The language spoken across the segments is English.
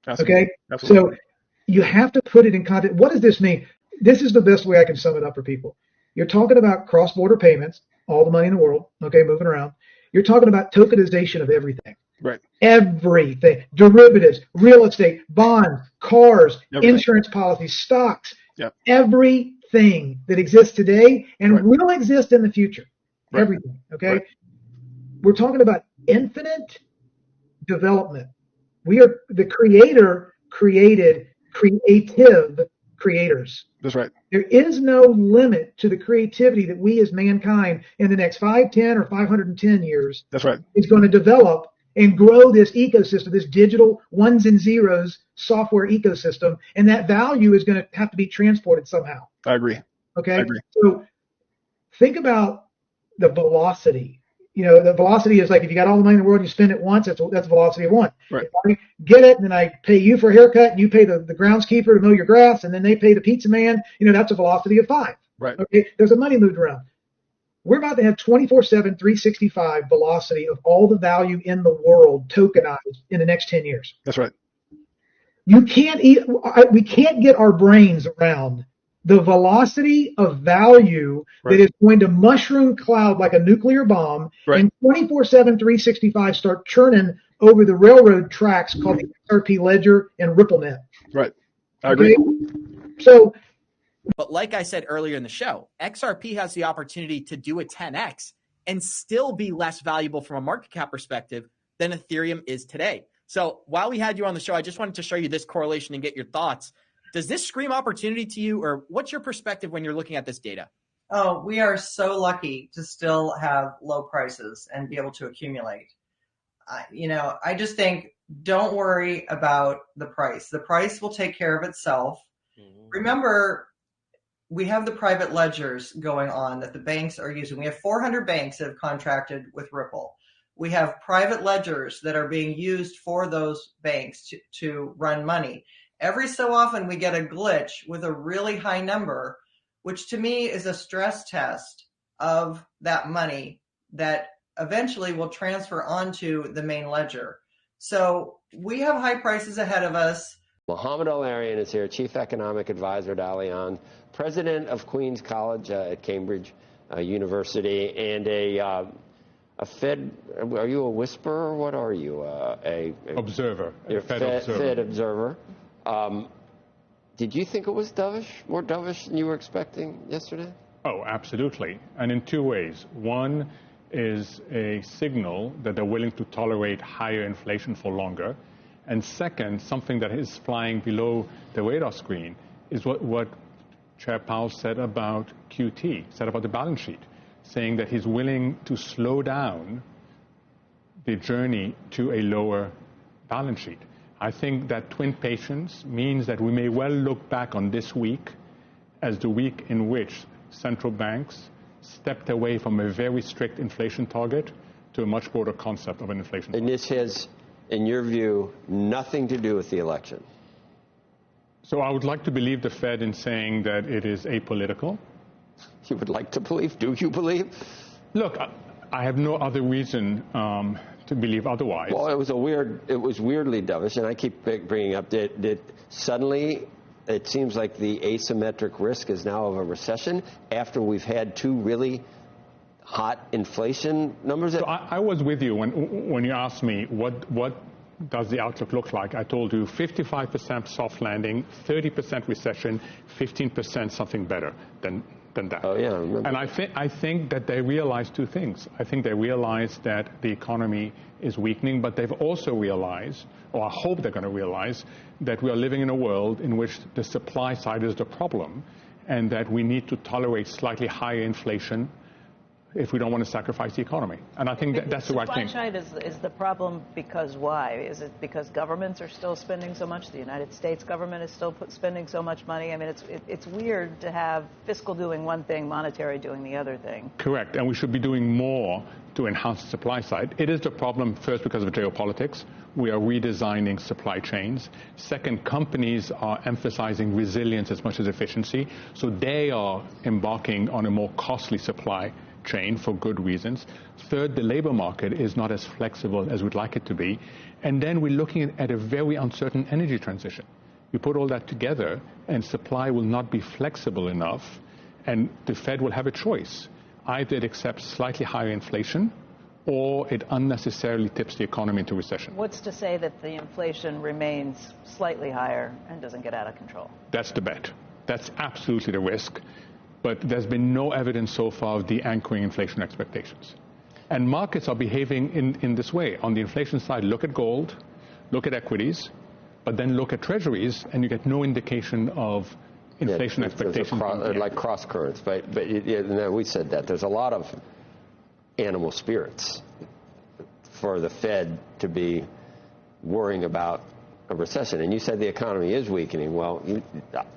Absolutely. Okay? Absolutely. So you have to put it in context. What does this mean? This is the best way I can sum it up for people. You're talking about cross-border payments, all the money in the world, okay, moving around. You're talking about tokenization of everything. Right. Everything. Derivatives, real estate, bonds, cars, Everything. insurance policies, stocks. Yep. Everything that exists today and Right. will exist in the future. Right. Everything, okay? Right. We're talking about infinite development. The creator created creative creators. That's right. There is no limit to the creativity that we as mankind in the next 5, 10, or 510 years That's right. is going to develop and grow this ecosystem, this digital ones and zeros software ecosystem, and that value is going to have to be transported somehow. I agree. Okay? I agree. So think about the velocity. You know, the velocity is like if you got all the money in the world, you spend it once, that's velocity of one. Right. If I get it, and then I pay you for a haircut, and you pay the groundskeeper to mow your grass, and then they pay the pizza man, you know, that's a velocity of 5. Right. Okay, there's a money moved around. We're about to have 24/7, 365 velocity of all the value in the world tokenized in the next 10 years. That's right. We can't get our brains around the velocity of value Right. that is going to mushroom cloud like a nuclear bomb, Right. and 24/7, 365 start churning over the railroad tracks called the XRP ledger and RippleNet. Right. I agree. Okay? So, but like I said earlier in the show, XRP has the opportunity to do a 10x and still be less valuable from a market cap perspective than Ethereum is today. So while we had you on the show, I just wanted to show you this correlation and get your thoughts. Does this scream opportunity to you, or what's your perspective when you're looking at this data? Oh, we are so lucky to still have low prices and be able to accumulate. I just think don't worry about the price. The price will take care of itself. Mm-hmm. Remember, we have the private ledgers going on that the banks are using. We have 400 banks that have contracted with Ripple. We have private ledgers that are being used for those banks to run money. Every so often we get a glitch with a really high number, which to me is a stress test of that money that eventually will transfer onto the main ledger. So we have high prices ahead of us. Mohammed Al-Arian is here, Chief Economic Advisor at Allianz, President of Queens College at Cambridge University, and a Fed, are you a whisperer? What are you? Observer. You're a Fed observer. Did you think it was dovish, more dovish than you were expecting yesterday? Oh, absolutely. And in 2 ways. One is a signal that they're willing to tolerate higher inflation for longer. And second, something that is flying below the radar screen is what Chair Powell said about QT, said about the balance sheet, saying that he's willing to slow down the journey to a lower balance sheet. I think that twin patience means that we may well look back on this week as the week in which central banks stepped away from a very strict inflation target to a much broader concept of an inflation target. And this has, in your view, nothing to do with the election. So I would like to believe the Fed in saying that it is apolitical. You would like to believe? Do you believe? Look, I have no other reason to believe otherwise. Well, it was weirdly dovish, and I keep bringing up that suddenly it seems like the asymmetric risk is now of a recession after we've had 2 really hot inflation numbers. So I was with you when you asked me what does the outlook look like. I told you 55% soft landing, 30% recession, 15% something better than that. Oh, yeah, I remember. And I think that they realize 2 things. I think they realize that the economy is weakening, but they've also realized, or I hope they're going to realize, that we are living in a world in which the supply side is the problem, and that we need to tolerate slightly higher inflation if we don't want to sacrifice the economy. And I think that's the right thing. Supply side is the problem because why? Is it because governments are still spending so much? The United States government is still spending so much money? I mean, it's weird to have fiscal doing one thing, monetary doing the other thing. Correct. And we should be doing more to enhance the supply side. It is the problem, first, because of geopolitics. We are redesigning supply chains. Second, companies are emphasizing resilience as much as efficiency. So they are embarking on a more costly supply chain for good reasons. Third, the labor market is not as flexible as we'd like it to be. And then we're looking at a very uncertain energy transition. You put all that together, and supply will not be flexible enough, and the Fed will have a choice. Either it accepts slightly higher inflation, or it unnecessarily tips the economy into recession. What's to say that the inflation remains slightly higher and doesn't get out of control? That's the bet. That's absolutely the risk. But there's been no evidence so far of de-anchoring inflation expectations. And markets are behaving in this way. On the inflation side, look at gold, look at equities, but then look at treasuries, and you get no indication of inflation expectations. Like cross currents. But we said that. There's a lot of animal spirits for the Fed to be worrying about a recession. And you said the economy is weakening. Well,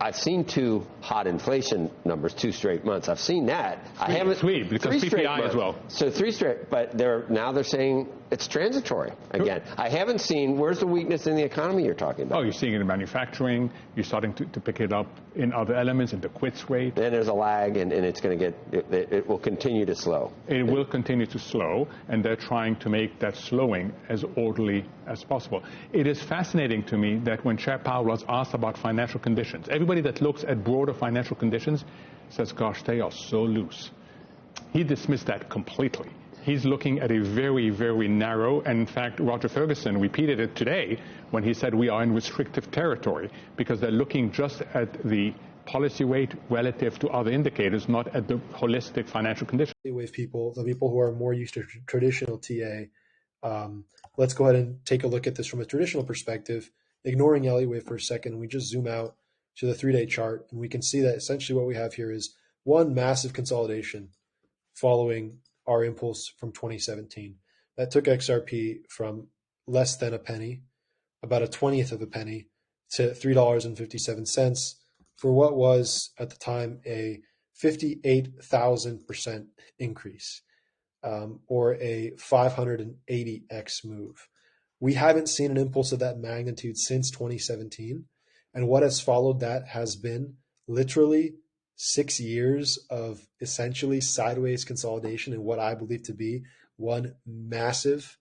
I've seen 2 hot inflation numbers, 2 straight months. I've seen that. I haven't. Because 3 straight PPI months. as well. So 3 straight, but now they're saying it's transitory again. I haven't seen, where's the weakness in the economy you're talking about? Oh, you're seeing it in manufacturing. You're starting to pick it up in other elements, in the quits rate. Then there's a lag, and it's going to it will continue to slow. It will continue to slow, and they're trying to make that slowing as orderly as possible. It is fascinating to me that when Chair Powell was asked about financial conditions, everybody that looks at broader financial conditions says, gosh, they are so loose. He dismissed that completely. He's looking at a very, very narrow, and in fact, Roger Ferguson repeated it today when he said we are in restrictive territory, because they're looking just at the policy rate relative to other indicators, not at the holistic financial condition. With people, the people who are more used to traditional TA, let's go ahead and take a look at this from a traditional perspective, ignoring Elliott wave for a second. We just zoom out to the 3-day chart, and we can see that essentially what we have here is one massive consolidation following our impulse from 2017. That took XRP from less than a penny, about a 20th of a penny, to $3.57 for what was at the time a 58,000% increase, or a 580x move. We haven't seen an impulse of that magnitude since 2017, and what has followed that has been literally 6 years of essentially sideways consolidation in what I believe to be one massive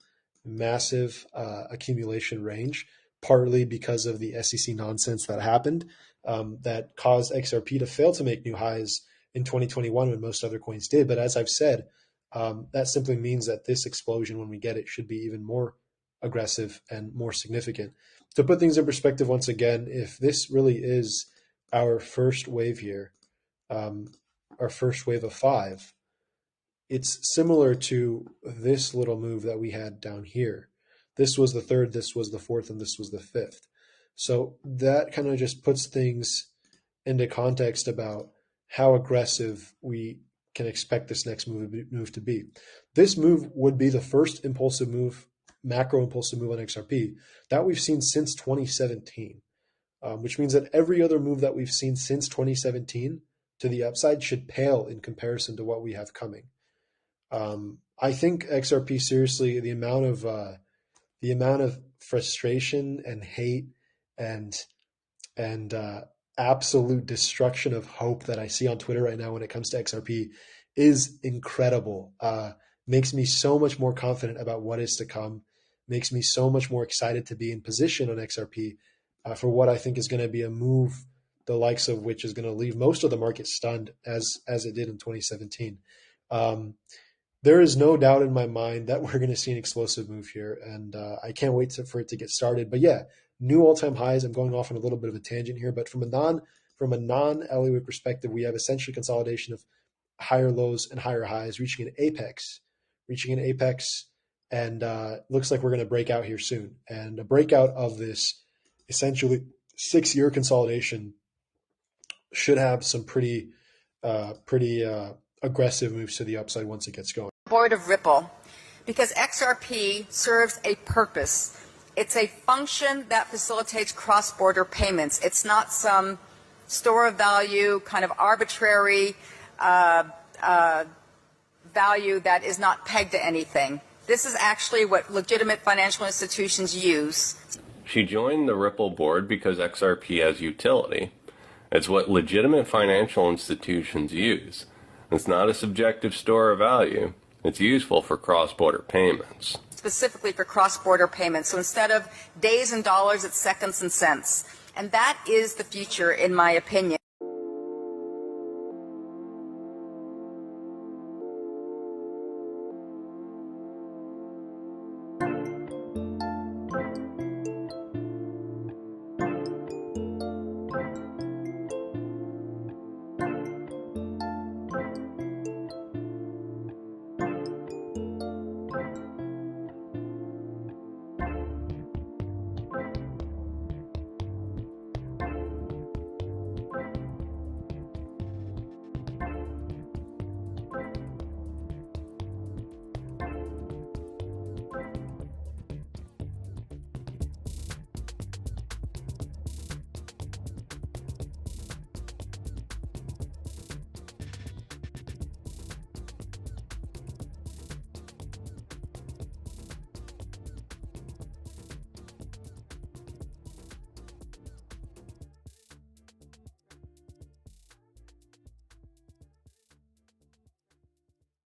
accumulation range, partly because of the SEC nonsense that happened that caused XRP to fail to make new highs in 2021 when most other coins did. But as I've said, that simply means that this explosion, when we get it, should be even more aggressive and more significant. To put things in perspective once again, if this really is our first wave here, our first wave of 5, it's similar to this little move that we had down here. This was the 3rd, this was the 4th, and this was the 5th. So that kind of just puts things into context about how aggressive we can expect this next move to be. This move would be the first impulsive move, macro impulsive move on XRP that we've seen since 2017, which means that every other move that we've seen since 2017 to the upside should pale in comparison to what we have coming. I think XRP, seriously, the amount of frustration and hate and absolute destruction of hope that I see on Twitter right now when it comes to XRP is incredible. Makes me so much more confident about what is to come. Makes me so much more excited to be in position on XRP for what I think is going to be a move, the likes of which is going to leave most of the market stunned as it did in 2017. There is no doubt in my mind that we're going to see an explosive move here, and I can't wait for it to get started. But yeah, new all-time highs. I'm going off on a little bit of a tangent here, but from a non-Elliott perspective, we have essentially consolidation of higher lows and higher highs, reaching an apex, and looks like we're going to break out here soon. And a breakout of this essentially 6-year consolidation should have some pretty aggressive moves to the upside once it gets going. Board of Ripple, because XRP serves a purpose. It's a function that facilitates cross-border payments. It's not some store of value, kind of arbitrary value that is not pegged to anything. This is actually what legitimate financial institutions use. She joined the Ripple board because XRP has utility. It's what legitimate financial institutions use. It's not a subjective store of value. It's useful for cross-border payments. Specifically for cross-border payments. So instead of days and dollars, it's seconds and cents. And that is the future, in my opinion.